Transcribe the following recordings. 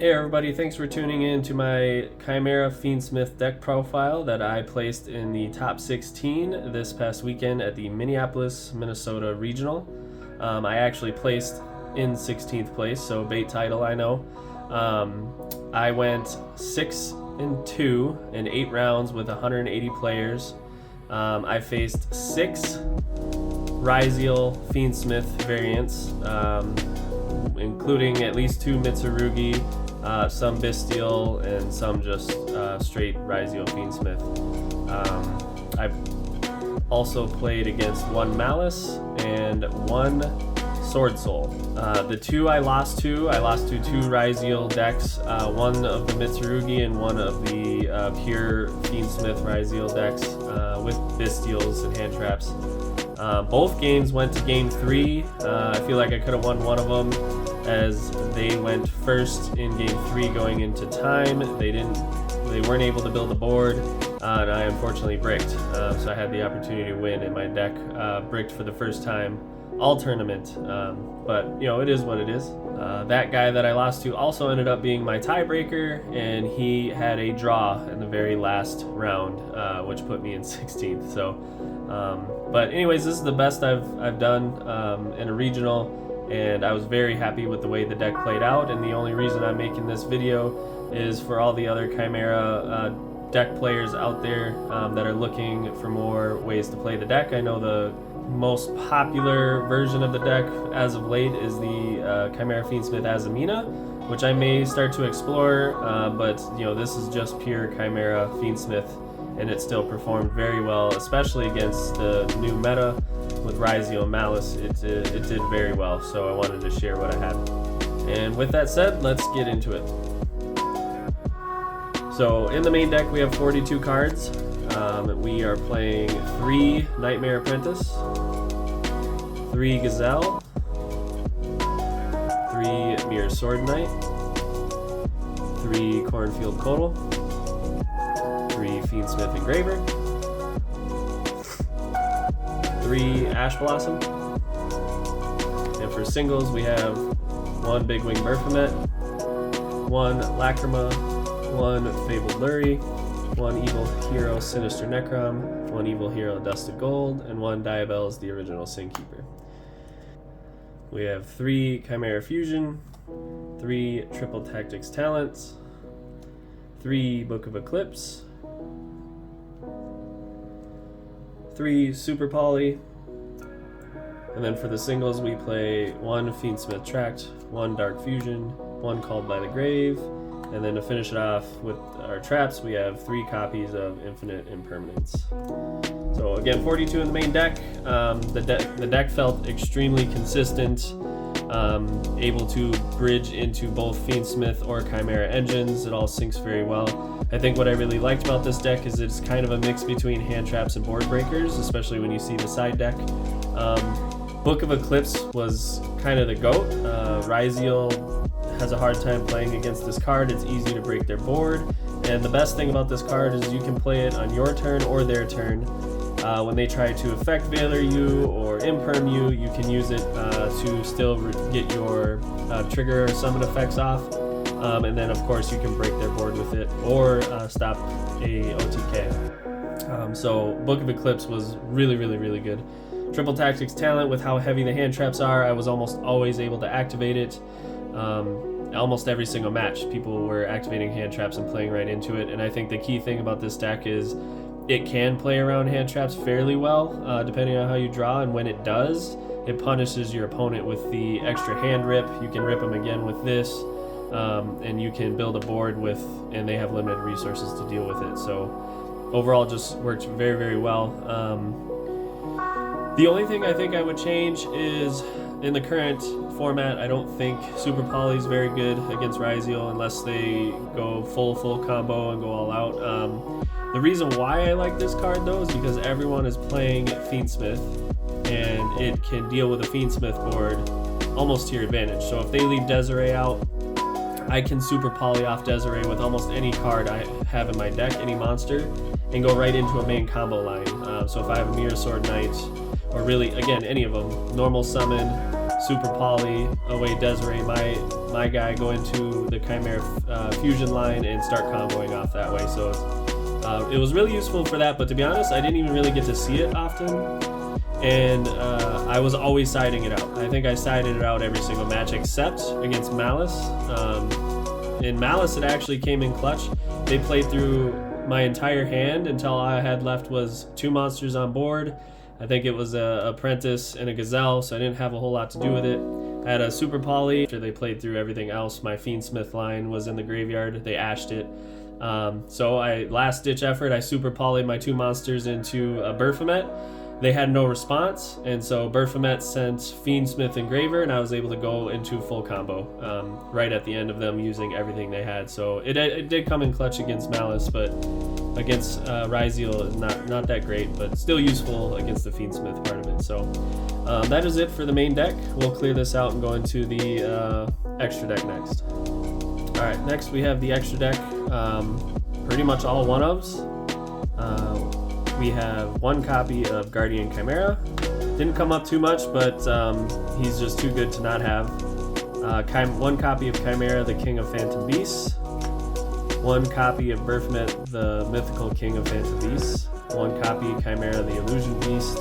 Hey everybody, thanks for tuning in to my Chimera Fiendsmith deck profile that I placed in the top 16 this past weekend at the Minneapolis, Minnesota Regional. I actually placed in 16th place, so bait title, I know. I went 6-2 in 8 rounds with 180 players. I faced 6 Ryzeal Fiendsmith variants, including at least 2 Mitsurugi, some Bystial, and some just straight Ryzeal Fiendsmith. I also played against 1 Maliss and 1 Sword Soul. The 2 I lost to 2 Ryzeal decks, one of the Mitsurugi and one of the pure Fiendsmith Ryzeal decks with Bystials and hand traps. Both games went to game 3. I feel like I could have won one of them, as they went first in game 3 going into time. They weren't able to build a board, and I unfortunately bricked. So I had the opportunity to win, and my deck bricked for the first time all tournament. But you know, it is what it is. That guy that I lost to also ended up being my tiebreaker, and he had a draw in the very last round, which put me in 16th. So, but anyways, this is the best I've done in a regional, and I was very happy with the way the deck played out. And the only reason I'm making this video is for all the other Chimera deck players out there that are looking for more ways to play the deck. I know the most popular version of the deck as of late is the Chimera Fiendsmith Azamina, which I may start to explore, but you know, this is just pure Chimera Fiendsmith, and it still performed very well, especially against the new meta with Ryzeal and Maliss. It did very well, so I wanted to share what I had. And with that said, let's get into it. So in the main deck we have 42 cards. We are playing 3 Nightmare Apprentice, 3 Gazelle, 3 Mirror Sword Knight, 3 Cornfield Codal, 3 Fiendsmith Engraver, 3 Ash Blossom, and for singles we have 1 Big Wing Berfomet, 1 Lacrima, 1 Fabled Lurie, 1 Evil Hero Sinister Necrom, 1 Evil Hero Dusted Gold, and 1 Diabell's the original Sin Keeper. We have 3 Chimera Fusion, 3 Triple Tactics Talents, 3 Book of Eclipse, 3 Super Poly, and then for the singles we play 1 Fiendsmith Tract, 1 Dark Fusion, 1 Called by the Grave, and then to finish it off with our traps, we have 3 copies of Infinite Impermanence. So again, 42 in the main deck. The deck felt extremely consistent, able to bridge into both Fiendsmith or Chimera engines. It all syncs very well. I think what I really liked about this deck is it's kind of a mix between hand traps and board breakers, especially when you see the side deck. Book of Eclipse was kind of the GOAT. Ryzeal has a hard time playing against this card. It's easy to break their board, and the best thing about this card is you can play it on your turn or their turn. When they try to effect Veiler you or imperm you, you can use it to still get your trigger or summon effects off, and then of course you can break their board with it or stop a OTK. So Book of Eclipse was really good. Triple Tactics Talent, with how heavy the hand traps are, I was almost always able to activate it. Almost every single match people were activating hand traps and playing right into it, and I think the key thing about this deck is it can play around hand traps fairly well, depending on how you draw, and when it does, it punishes your opponent with the extra hand rip. You can rip them again with this, and you can build a board with, and they have limited resources to deal with it. So overall, just worked very well. The only thing I think I would change is, in the current format, I don't think Super Poly is very good against Ryzeal unless they go full combo and go all out. The reason why I like this card though is because everyone is playing Fiendsmith, and it can deal with a Fiendsmith board almost to your advantage. So if they leave Desiree out, I can Super Poly off Desiree with almost any card I have in my deck, any monster, and go right into a main combo line. So if I have a Mirror Sword Knight, or really, again, any of them, normal summon, Super Poly away Desiree, my guy, go into the Chimera fusion line and start comboing off that way. So it was really useful for that, but to be honest, I didn't even really get to see it often, and I was always siding it out. I think I sided it out every single match except against Maliss. In Maliss, it actually came in clutch. They played through my entire hand until all I had left was 2 monsters on board. I think it was a Apprentice and a Gazelle, so I didn't have a whole lot to do with it. I had a Super Poly. After they played through everything else, my Fiendsmith line was in the graveyard. They ashed it. So last ditch effort, I Super Poly'd my 2 monsters into a Baphomet. They had no response, and so Baphomet sent Fiendsmith Engraver, and I was able to go into full combo right at the end of them using everything they had. So it did come in clutch against Maliss, but against Ryzeal, not that great, but still useful against the Fiendsmith part of it. So that is it for the main deck. We'll clear this out and go into the extra deck next. Alright, next we have the extra deck, pretty much all one-ofs. We have 1 copy of Guardian Chimera. Didn't come up too much, but he's just too good to not have. 1 copy of Chimera, the King of Phantom Beasts. 1 copy of Baphomet, the Mythical King of Phantom Beasts. 1 copy of Chimera, the Illusion Beast.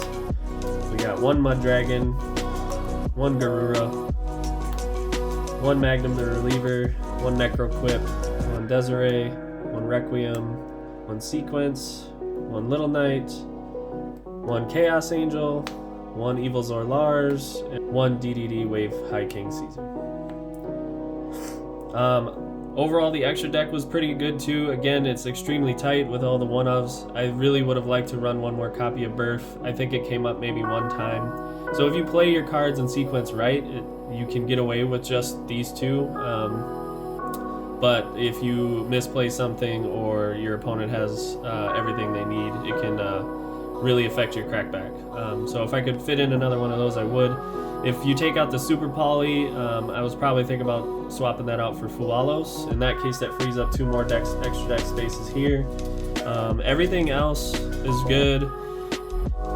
We got 1 Mud Dragon, 1 Garura, 1 Magnum the Reliever, 1 Necroquip, 1 Desiree, 1 Requiem, 1 Sequence, 1 Little Knight, 1 Chaos Angel, 1 Evil Zor Lars, and 1 DDD Wave High King Caesar. Overall, the extra deck was pretty good too. Again, it's extremely tight with all the one-ofs. I really would have liked to run 1 more copy of Burf. I think it came up maybe 1 time. So if you play your cards in sequence right, you can get away with just these 2. But if you misplay something or your opponent has everything they need, it can really affect your crackback. So if I could fit in another one of those, I would. If you take out the Super Poly, I was probably thinking about swapping that out for Fualos. In that case, that frees up 2 more extra deck spaces here. Everything else is good.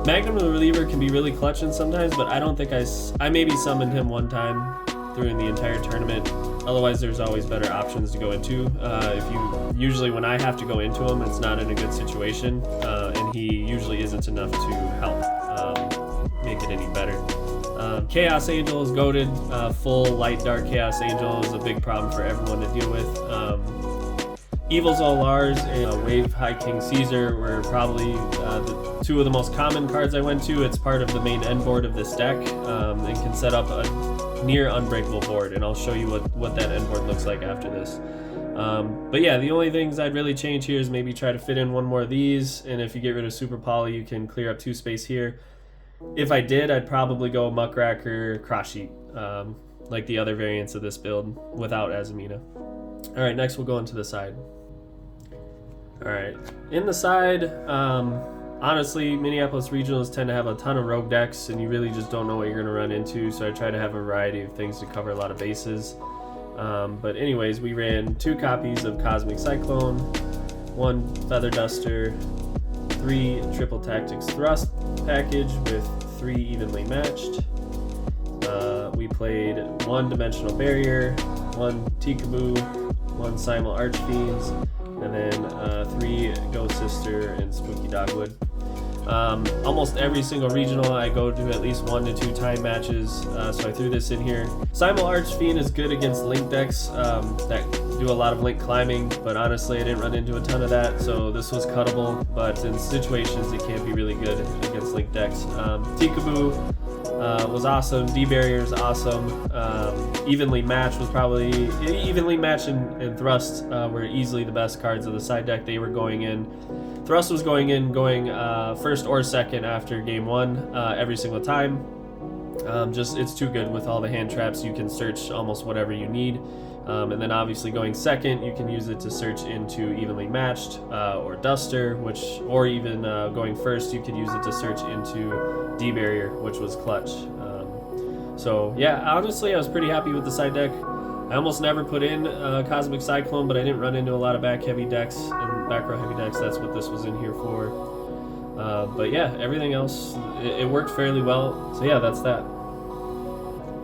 Magnum the Reliever can be really clutching sometimes, but I don't think I maybe summoned him 1 time during the entire tournament. Otherwise, there's always better options to go into. Usually when I have to go into him, it's not in a good situation, and he usually isn't enough to help make it any better. Chaos Angel is goated. Full light dark Chaos Angel is a big problem for everyone to deal with. Evil Zor Lars and Wave High King Caesar were probably the 2 of the most common cards I went to. It's part of the main end board of this deck, and can set up a near unbreakable board, and I'll show you what that end board looks like after this. But yeah, the only things I'd really change here is maybe try to fit in 1 more of these, and if you get rid of Super Poly, you can clear up 2 space here. If I did, I'd probably go Muckracker, Cross Sheet, like the other variants of this build without Azamina. Alright, next we'll go into the side. Alright, in the side, honestly, Minneapolis regionals tend to have a ton of rogue decks, and you really just don't know what you're going to run into, so I try to have a variety of things to cover a lot of bases. But anyways, we ran 2 copies of Cosmic Cyclone, 1 Feather Duster, 3 Triple Tactics Thrust package with 3 evenly matched. We played 1 Dimensional Barrier, 1 Tikaboo, 1 Simul Archfiends, and then 3 Ghost Sister and Spooky Dogwood. Almost every single regional I go to at least 1 to 2 time matches, so I threw this in here. Simul Archfiend is good against link decks that do a lot of link climbing, but honestly I didn't run into a ton of that, so this was cuttable, but in situations it can be really good against link decks. Tikaboo was awesome, D-Barrier is awesome, Evenly Matched was probably, Evenly Matched and Thrust were easily the best cards of the side deck. They were going in. Thrust was going first or second after game 1 every single time. It's too good with all the hand traps. You can search almost whatever you need. And then obviously going second, you can use it to search into Evenly Matched or Duster, or even going first, you could use it to search into D-Barrier, which was clutch. So yeah, honestly, I was pretty happy with the side deck. I almost never put in Cosmic Cyclone, but I didn't run into a lot of back heavy decks and back row heavy decks. That's what this was in here for. But yeah, everything else, it worked fairly well. So yeah, that's that.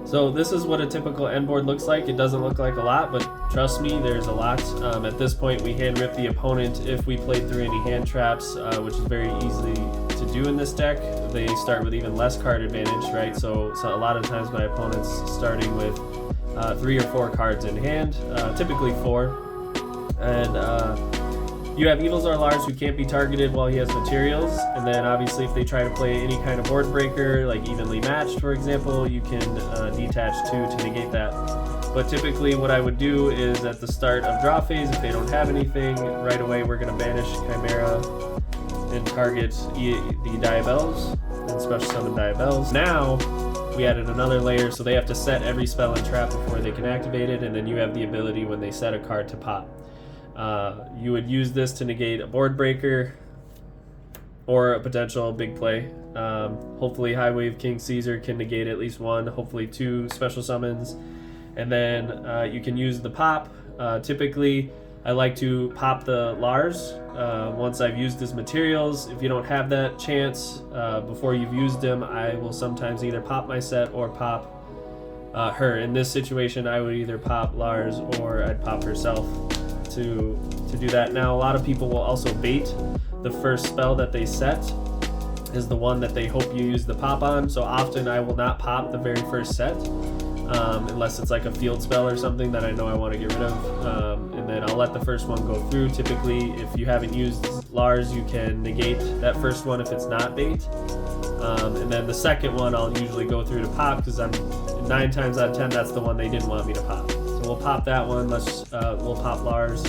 So this is what a typical end board looks like. It doesn't look like a lot, but trust me, there's a lot. At this point, we hand rip the opponent if we played through any hand traps, which is very easy to do in this deck. They start with even less card advantage, right? So a lot of times my opponent's starting with 3 or 4 cards in hand, typically 4. And you have Evilzar Lars who can't be targeted while he has materials, and then obviously if they try to play any kind of board breaker, like evenly matched for example, you can detach 2 to negate that. But typically what I would do is at the start of draw phase, if they don't have anything, right away we're going to banish Chimera and target the Diabels and special summon Diabels. Now we added another layer, so they have to set every spell and trap before they can activate it, and then you have the ability when they set a card to pop. You would use this to negate a board breaker or a potential big play. Hopefully High Wave King Caesar can negate at least 1, hopefully 2 special summons. And then you can use the pop. Typically I like to pop the Lars once I've used his materials. If you don't have that chance before you've used him, I will sometimes either pop my set or pop her. In this situation I would either pop Lars or I'd pop herself to do that. Now a lot of people will also bait the first spell that they set is the one that they hope you use the pop on, so often I will not pop the very first set unless it's like a field spell or something that I know I want to get rid of, and then I'll let the first one go through. Typically if you haven't used Lars, you can negate that first one if it's not bait, and then the second one I'll usually go through to pop because I'm 9 times out of 10 that's the one they didn't want me to pop. We'll pop that one. We'll pop Lars.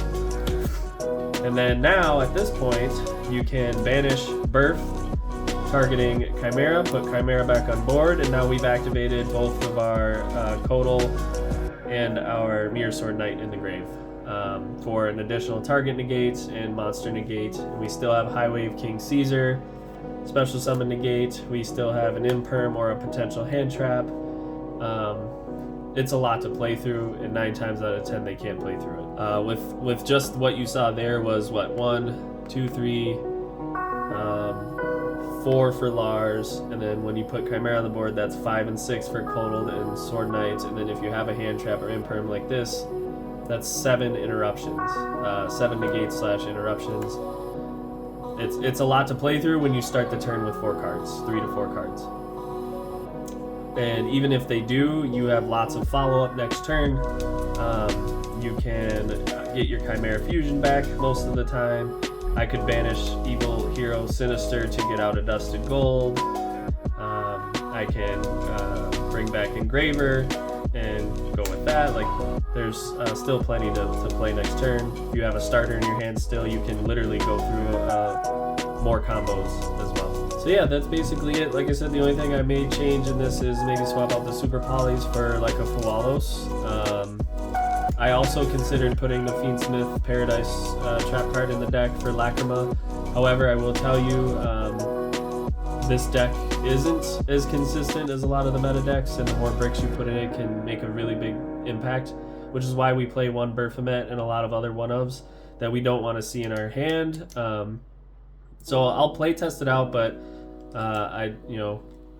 And then now, at this point, you can banish Birth, targeting Chimera, put Chimera back on board, and now we've activated both of our Kodal and our Mirror Sword Knight in the grave for an additional target negate and monster negate. And we still have High Wave King Caesar, special summon negate. We still have an imperm or a potential hand trap. It's a lot to play through, and 9 times out of 10 they can't play through it. With just what you saw there was what 1, 2, 3, 4 for Lars, and then when you put Chimera on the board, that's 5 and 6 for Kodal and Sword Knight, and then if you have a hand trap or imperm like this, that's 7 interruptions, 7 negates / interruptions. It's a lot to play through when you start the turn with 4 cards, 3 to 4 cards. And even if they do, you have lots of follow-up next turn. You can get your Chimera Fusion back most of the time. I could banish Evil Hero Sinister to get out a Dusted Gold. I can bring back Engraver and go with that. Like, there's still plenty to play next turn. If you have a starter in your hand still, you can literally go through more combos as well. So yeah, that's basically it. Like I said, the only thing I may change in this is maybe swap out the Super Polys for like a Fualos. I also considered putting the Fiendsmith Paradise trap card in the deck for Lacrima. However, I will tell you, this deck isn't as consistent as a lot of the meta decks, and the more bricks you put in it can make a really big impact, which is why we play one Baphomet and a lot of other one-ofs that we don't want to see in our hand. So I'll play test it out, but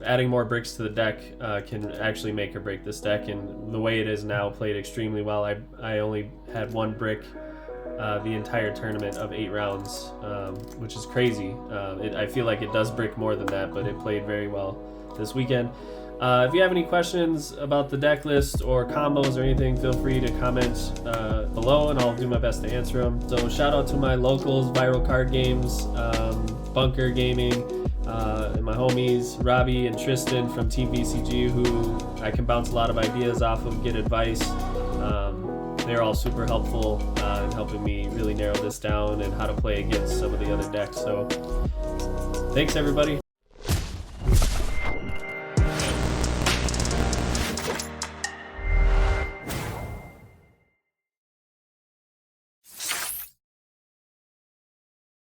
adding more bricks to the deck can actually make or break this deck, and the way it is now played extremely well. I only had 1 brick the entire tournament of 8 rounds, which is crazy. I feel like it does brick more than that, but it played very well this weekend. If you have any questions about the deck list or combos or anything, feel free to comment below and I'll do my best to answer them. So shout out to my locals, Viral Card Games, Bunker Gaming, and my homies Robbie and Tristan from Team BCG, who I can bounce a lot of ideas off of, get advice. They're all super helpful in helping me really narrow this down and how to play against some of the other decks. So thanks everybody.